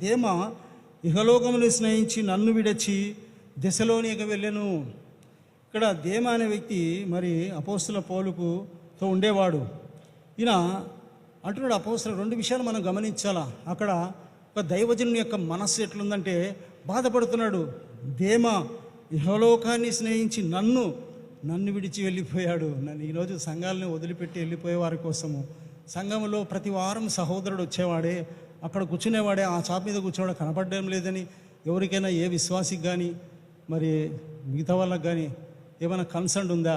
దేమ ఇహలోకమును స్నేహించి నన్ను విడచి దశలోనికి వెళ్ళెను. ఇక్కడ దేమ అనే వ్యక్తి మరి అపోస్తుల పౌలుకుతో ఉండేవాడు. ఈయన అంటున్నాడు అపోస్తుల రెండు విషయాలు మనం గమనించాలా. అక్కడ ఒక దైవజనుని యొక్క మనస్సు ఎట్లుందంటే బాధపడుతున్నాడు. దేమ ఇహలోకాన్ని స్నేహించి నన్ను విడిచి వెళ్ళిపోయాడు. నన్ను ఈరోజు సంఘాలను వదిలిపెట్టి వెళ్ళిపోయే వారి కోసము సంఘంలో ప్రతి వారం సహోదరుడు వచ్చేవాడే, అక్కడ కూర్చునేవాడే, ఆ చాప మీద కూర్చోవాడు కనపడడం లేదని ఎవరికైనా ఏ విశ్వాసికి కానీ మరి మిగతా వాళ్ళకి కానీ ఏమైనా కన్సర్న్ ఉందా?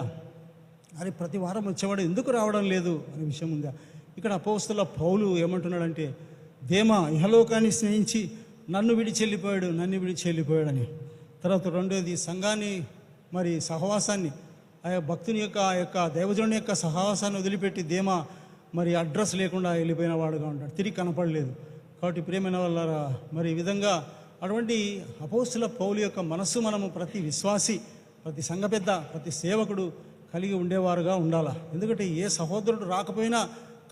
అరే ప్రతి వారం వచ్చేవాడు ఎందుకు రావడం లేదు అనే విషయం ఉందా? ఇక్కడ అపోస్తుల పౌలు ఏమంటున్నాడంటే దేమ ఇహలోకాన్ని స్నేహించి నన్ను విడిచి వెళ్ళిపోయాడని. తర్వాత రెండోది సంఘాన్ని మరి సహవాసాన్ని ఆ భక్తుని యొక్క దైవజనుని యొక్క సహవాసాన్ని వదిలిపెట్టి దేమ మరి అడ్రస్ లేకుండా వెళ్ళిపోయిన వాడుగా ఉంటాడు, తిరిగి కనపడలేదు. కాబట్టి ప్రియమైన వాళ్ళారా, మరి ఈ విధంగా అటువంటి అపోస్తుల పౌలు యొక్క మనస్సు మనము ప్రతి విశ్వాసి, ప్రతి సంఘ పెద్ద, ప్రతి సేవకుడు కలిగి ఉండేవారుగా ఉండాలా. ఎందుకంటే ఏ సహోదరుడు రాకపోయినా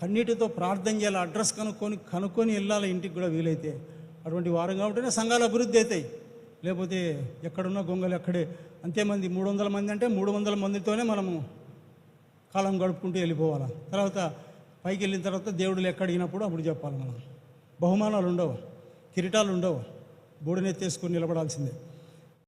కన్నీటితో ప్రార్థన చేయాలి, అడ్రస్ కనుక్కొని వెళ్ళాలి ఇంటికి కూడా వీలైతే. అటువంటి వారుగా ఉంటేనే సంఘాలు అభివృద్ధి అవుతాయి. లేకపోతే ఎక్కడున్న గొంగలు అక్కడే. అంతేమంది 300 మంది అంటే 300 మందితోనే మనము కాలం గడుపుకుంటూ వెళ్ళిపోవాలి. తర్వాత పైకి వెళ్ళిన తర్వాత దేవుడు లెక్క అడిగినప్పుడు అప్పుడు చెప్పాలి. మనం బహుమానాలు ఉండవు, కిరీటాలు ఉండవు, బూడినెత్తేసుకొని నిలబడాల్సిందే.